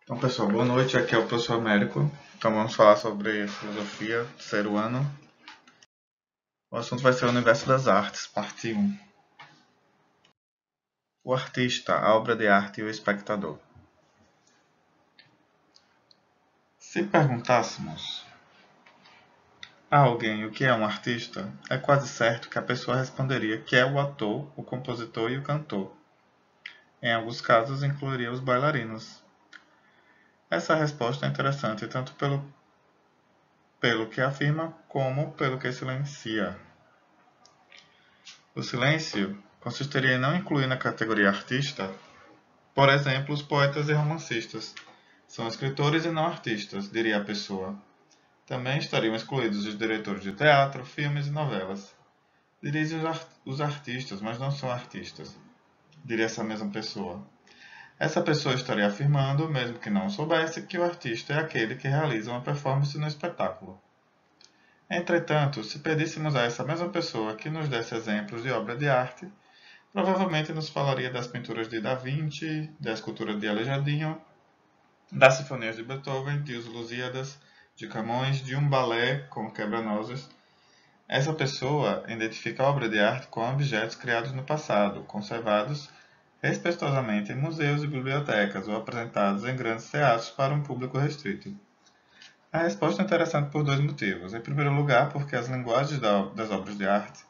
Então, pessoal, boa noite. Aqui é o professor Américo. Então, vamos falar sobre filosofia, terceiro ano. O assunto vai ser o universo das artes, parte 1. O artista, a obra de arte e o espectador. Se perguntássemos a alguém o que é um artista, é quase certo que a pessoa responderia que é o ator, o compositor e o cantor. Em alguns casos, incluiria os bailarinos. Essa resposta é interessante tanto pelo que afirma como pelo que silencia. O silêncio consistiria em não incluir na categoria artista, por exemplo, os poetas e romancistas. São escritores e não artistas, diria a pessoa. Também estariam excluídos os diretores de teatro, filmes e novelas. Diria os artistas, mas não são artistas, diria essa mesma pessoa. Essa pessoa estaria afirmando, mesmo que não soubesse, que o artista é aquele que realiza uma performance no espetáculo. Entretanto, se pedíssemos a essa mesma pessoa que nos desse exemplos de obra de arte, provavelmente nos falaria das pinturas de Da Vinci, da escultura de Aleijadinho, das sinfonias de Beethoven, de Os Lusíadas, de Camões, de um balé com quebra-nozes. Essa pessoa identifica a obra de arte com objetos criados no passado, conservados respeitosamente em museus e bibliotecas ou apresentados em grandes teatros para um público restrito. A resposta é interessante por dois motivos. Em primeiro lugar, porque as linguagens das obras de arte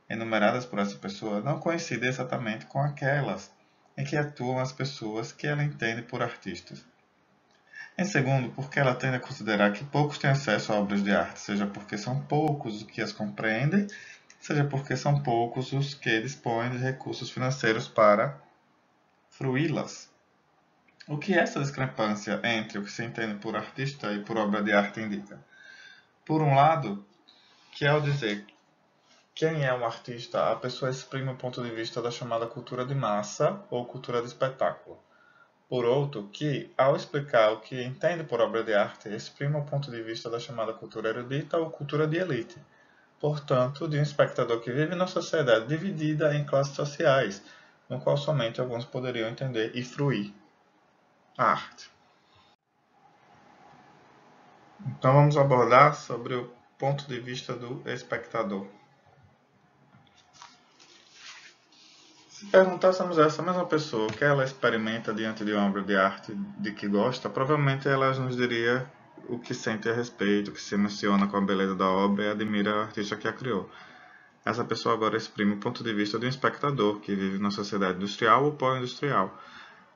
enumeradas por essa pessoa não coincidem exatamente com aquelas em que atuam as pessoas que ela entende por artistas. Em segundo, porque ela tende a considerar que poucos têm acesso a obras de arte, seja porque são poucos os que as compreendem, seja porque são poucos os que dispõem de recursos financeiros para fruí-las. O que essa discrepância entre o que se entende por artista e por obra de arte indica? Por um lado, que ao dizer quem é um artista, a pessoa exprime o ponto de vista da chamada cultura de massa ou cultura de espetáculo. Por outro, que, ao explicar o que entende por obra de arte, exprime o ponto de vista da chamada cultura erudita ou cultura de elite. Portanto, de um espectador que vive numa sociedade dividida em classes sociais, no qual somente alguns poderiam entender e fruir a arte. Então vamos abordar sobre o ponto de vista do espectador. Se perguntássemos a essa mesma pessoa o que ela experimenta diante de uma obra de arte de que gosta, provavelmente ela nos diria o que sente a respeito, que se emociona com a beleza da obra e admira o artista que a criou. Essa pessoa agora exprime o ponto de vista de um espectador que vive numa sociedade industrial ou pós-industrial,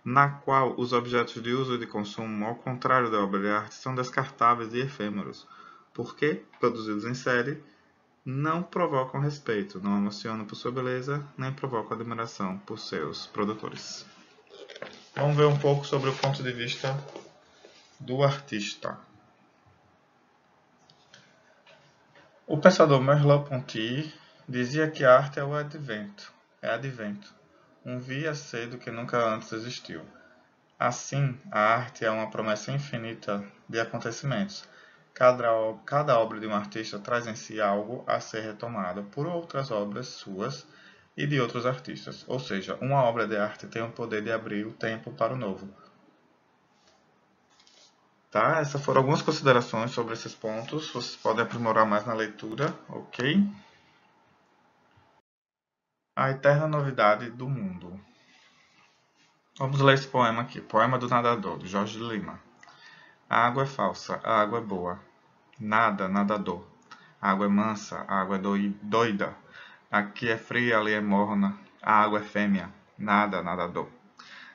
na qual os objetos de uso e de consumo, ao contrário da obra de arte, são descartáveis e efêmeros, porque, produzidos em série, não provocam respeito, não emocionam por sua beleza, nem provocam admiração por seus produtores. Vamos ver um pouco sobre o ponto de vista do artista. O pensador Merleau-Ponty dizia que a arte é o advento, um via-ser do que nunca antes existiu. Assim, a arte é uma promessa infinita de acontecimentos. Cada obra de um artista traz em si algo a ser retomado por outras obras suas e de outros artistas. Ou seja, uma obra de arte tem o poder de abrir o tempo para o novo. Tá? Essas foram algumas considerações sobre esses pontos. Vocês podem aprimorar mais na leitura, ok? A eterna novidade do mundo. Vamos ler esse poema aqui. Poema do Nadador, de Jorge de Lima. A água é falsa, a água é boa. Nada, nadador. A água é mansa, a água é doida. Aqui é fria, ali é morna. A água é fêmea. Nada, nadador.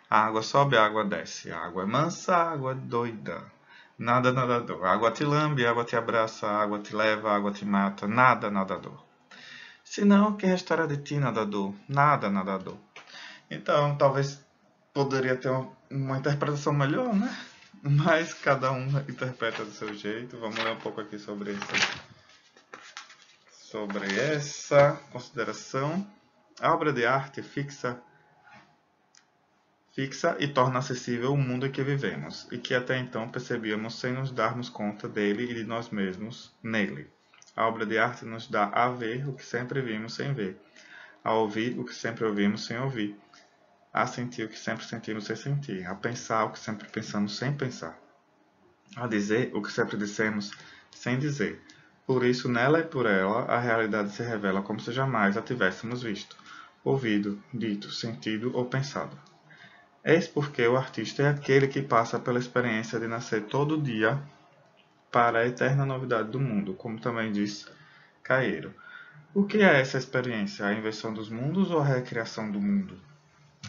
A água sobe, a água desce. A água é mansa, a água é doida. Nada, nadador. A água te lambe, a água te abraça, a água te leva, a água te mata. Nada, nadador. Senão, o que restará de ti, nadador? Nada, nadador. Então, talvez poderia ter uma interpretação melhor, né? Mas cada um interpreta do seu jeito. Vamos ler um pouco aqui sobre essa consideração. A obra de arte fixa e torna acessível o mundo em que vivemos, e que até então percebíamos sem nos darmos conta dele e de nós mesmos nele. A obra de arte nos dá a ver o que sempre vimos sem ver, a ouvir o que sempre ouvimos sem ouvir, a sentir o que sempre sentimos sem sentir, a pensar o que sempre pensamos sem pensar, a dizer o que sempre dissemos sem dizer. Por isso, nela e por ela, a realidade se revela como se jamais a tivéssemos visto, ouvido, dito, sentido ou pensado. Eis porque o artista é aquele que passa pela experiência de nascer todo dia para a eterna novidade do mundo, como também diz Caeiro. O que é essa experiência? A invenção dos mundos ou a recriação do mundo?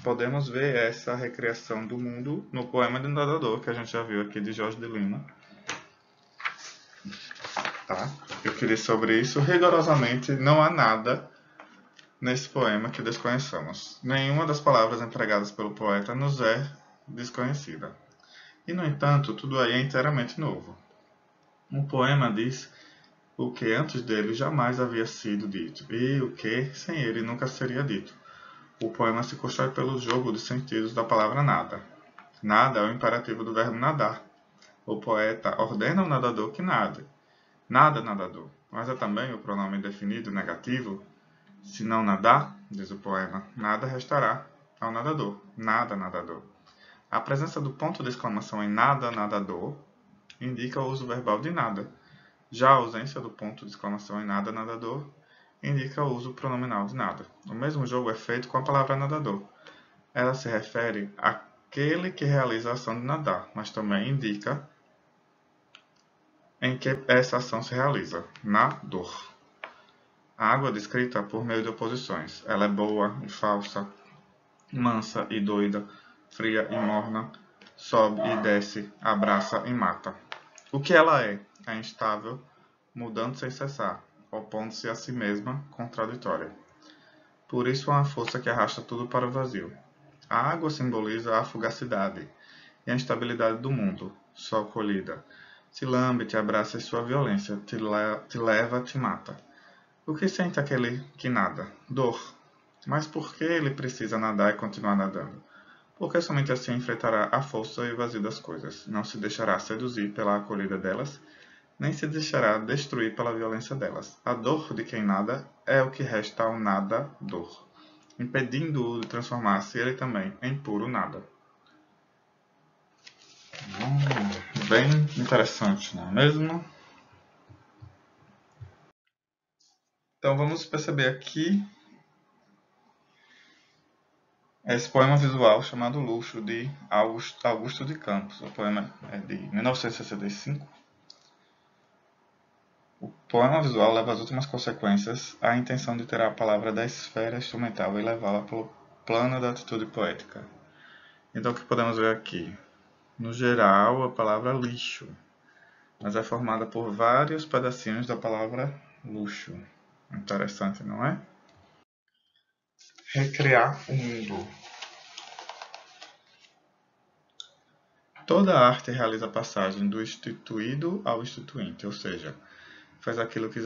Podemos ver essa recriação do mundo no poema de Nadador, que a gente já viu aqui de Jorge de Lima. Tá? Eu queria sobre isso. Rigorosamente, não há nada nesse poema que desconheçamos. Nenhuma das palavras empregadas pelo poeta nos é desconhecida. E, no entanto, tudo aí é inteiramente novo. O poema diz o que antes dele jamais havia sido dito, e o que sem ele nunca seria dito. O poema se constrói pelo jogo de sentidos da palavra nada. Nada é o imperativo do verbo nadar. O poeta ordena ao nadador que nade. Nada, nadador. Mas é também o pronome definido negativo. Se não nadar, diz o poema, nada restará ao nadador. Nada, nadador. A presença do ponto de exclamação em nada, nadador indica o uso verbal de nada. Já a ausência do ponto de exclamação em nada, nadador indica o uso pronominal de nada. O mesmo jogo é feito com a palavra nadador. Ela se refere àquele que realiza a ação de nadar, mas também indica em que essa ação se realiza, na dor. A água é descrita por meio de oposições. Ela é boa e falsa, mansa e doida, fria e morna, sobe e desce, abraça e mata. O que ela é? É instável, mudando sem cessar, opondo-se a si mesma, contraditória. Por isso há uma força que arrasta tudo para o vazio. A água simboliza a fugacidade e a instabilidade do mundo, só colhida. Te lambe, te abraça em sua violência, te leva, te mata. O que sente aquele que nada? Dor. Mas por que ele precisa nadar e continuar nadando? Porque somente assim enfrentará a força e o vazio das coisas. Não se deixará seduzir pela acolhida delas, nem se deixará destruir pela violência delas. A dor de quem nada é o que resta ao nadador, impedindo-o de transformar-se ele também em puro nada. Bem interessante, não é mesmo? Então vamos perceber aqui esse poema visual chamado Luxo, de Augusto de Campos. O poema é de 1965. O poema visual leva às últimas consequências a intenção de tirar a palavra da esfera instrumental e levá-la para o plano da atitude poética. Então o que podemos ver aqui? No geral, a palavra lixo, mas é formada por vários pedacinhos da palavra luxo. Interessante, não é? Recriar o mundo. Toda arte realiza a passagem do instituído ao instituinte, ou seja, faz aquilo que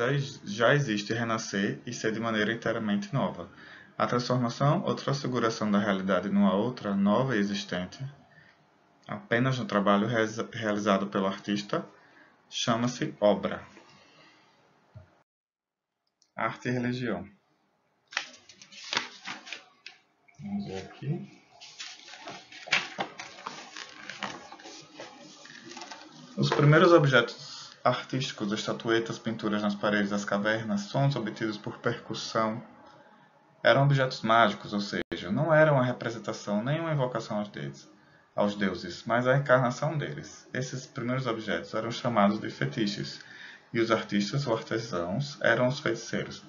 já existe renascer e ser de maneira inteiramente nova. A transformação ou transfiguração da realidade numa outra, nova e existente, apenas no trabalho realizado pelo artista, chama-se obra. Arte e religião. Vamos ver aqui. Os primeiros objetos artísticos, estatuetas, pinturas nas paredes das cavernas, sons obtidos por percussão, eram objetos mágicos, ou seja, não eram uma representação nem uma invocação aos deuses, mas a encarnação deles. Esses primeiros objetos eram chamados de fetiches, e os artistas ou artesãos eram os feiticeiros.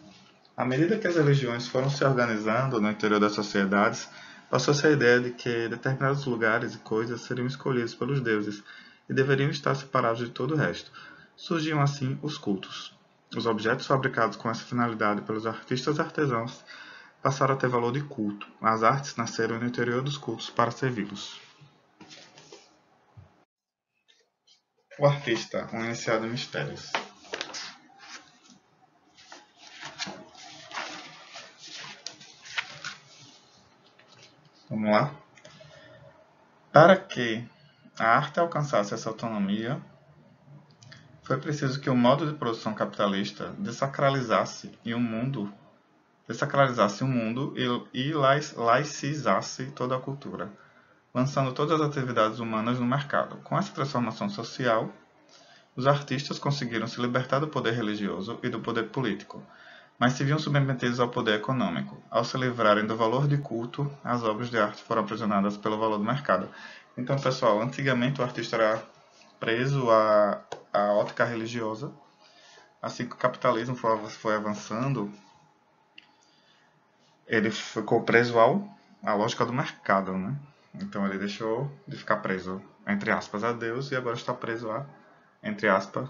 À medida que as religiões foram se organizando no interior das sociedades, passou-se a ideia de que determinados lugares e coisas seriam escolhidos pelos deuses e deveriam estar separados de todo o resto. Surgiam assim os cultos. Os objetos fabricados com essa finalidade pelos artistas artesãos passaram a ter valor de culto. As artes nasceram no interior dos cultos para servi-los. O artista, um iniciado em mistérios. Vamos lá? Para que a arte alcançasse essa autonomia, foi preciso que o modo de produção capitalista desacralizasse e o mundo desacralizasse o mundo e laicizasse toda a cultura, lançando todas as atividades humanas no mercado. Com essa transformação social, os artistas conseguiram se libertar do poder religioso e do poder político, mas se viam submetidos ao poder econômico. Ao se livrarem do valor de culto, as obras de arte foram aprisionadas pelo valor do mercado. Então, pessoal, antigamente o artista era preso à ótica religiosa. Assim que o capitalismo foi avançando, ele ficou preso à lógica do mercado, né? Então ele deixou de ficar preso, entre aspas, a Deus e agora está preso a, entre aspas,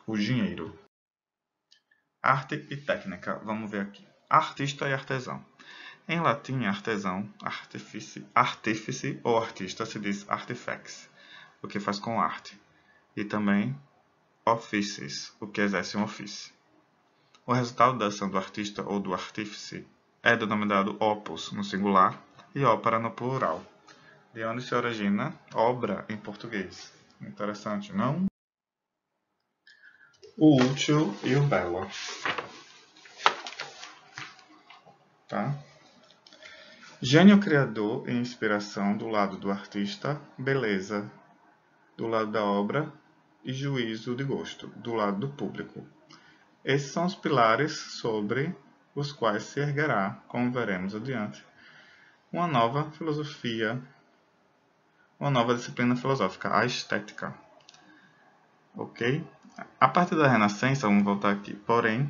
o dinheiro. Arte e técnica, vamos ver aqui. Artista e artesão. Em latim, artesão, artífice ou artista se diz artifex, o que faz com arte. E também offices, o que exerce um ofício. O resultado da ação do artista ou do artífice é denominado opus no singular e ópera no plural, de onde se origina obra em português. Interessante, não? O útil e o belo. Tá? Gênio criador e inspiração do lado do artista, beleza do lado da obra e juízo de gosto do lado do público. Esses são os pilares sobre os quais se erguerá, como veremos adiante, uma nova filosofia, uma nova disciplina filosófica, a estética. Ok? A partir da Renascença, vamos voltar aqui, porém,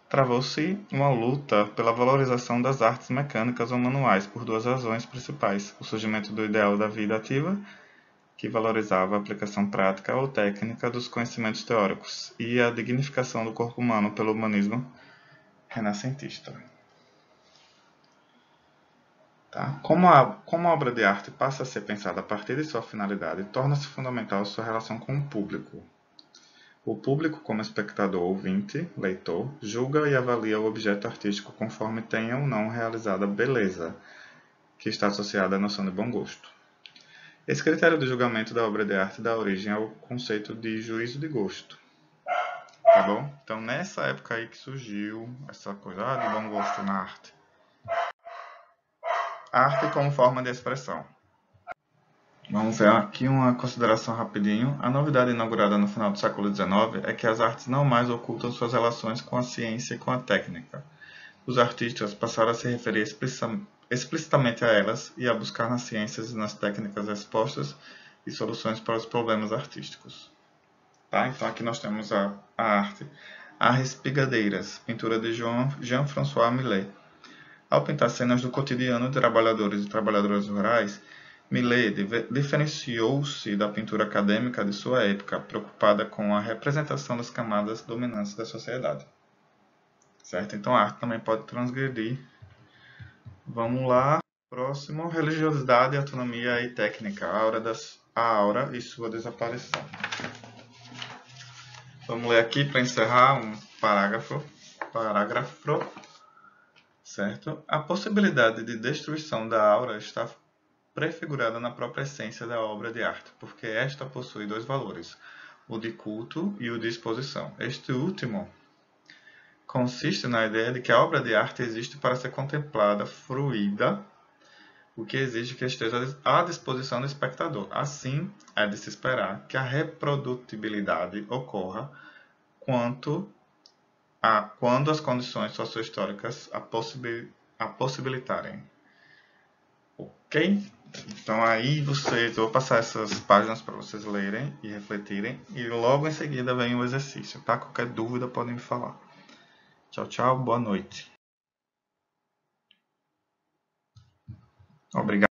travou-se uma luta pela valorização das artes mecânicas ou manuais por duas razões principais: o surgimento do ideal da vida ativa, que valorizava a aplicação prática ou técnica dos conhecimentos teóricos, e a dignificação do corpo humano pelo humanismo renascentista. Tá? Como a obra de arte passa a ser pensada a partir de sua finalidade, torna-se fundamental sua relação com o público. O público, como espectador, ouvinte, leitor, julga e avalia o objeto artístico conforme tenha ou não realizada beleza, que está associada à noção de bom gosto. Esse critério de julgamento da obra de arte dá origem ao conceito de juízo de gosto. Tá bom? Então, nessa época aí que surgiu essa coisa de bom gosto na arte. Arte como forma de expressão. Vamos ver aqui uma consideração rapidinho. A novidade inaugurada no final do século XIX é que as artes não mais ocultam suas relações com a ciência e com a técnica. Os artistas passaram a se referir explicitamente a elas e a buscar nas ciências e nas técnicas respostas e soluções para os problemas artísticos. Tá? Então aqui nós temos a arte. As Espigadeiras, pintura de Jean-François Millet. Ao pintar cenas do cotidiano de trabalhadores e trabalhadoras rurais, Millet diferenciou-se da pintura acadêmica de sua época, preocupada com a representação das camadas dominantes da sociedade. Certo? Então a arte também pode transgredir. Vamos lá. Próximo, religiosidade, autonomia e técnica. A aura e sua desaparição. Vamos ler aqui para encerrar um parágrafo. Certo? A possibilidade de destruição da aura está prefigurada na própria essência da obra de arte, porque esta possui dois valores, o de culto e o de exposição. Este último consiste na ideia de que a obra de arte existe para ser contemplada, fruída, o que exige que esteja à disposição do espectador. Assim, é de se esperar que a reprodutibilidade ocorra quando as condições sociohistóricas a possibilitarem. Ok? Então aí eu vou passar essas páginas para vocês lerem e refletirem e logo em seguida vem o exercício, tá? Qualquer dúvida podem me falar. Tchau, tchau, boa noite. Obrigado.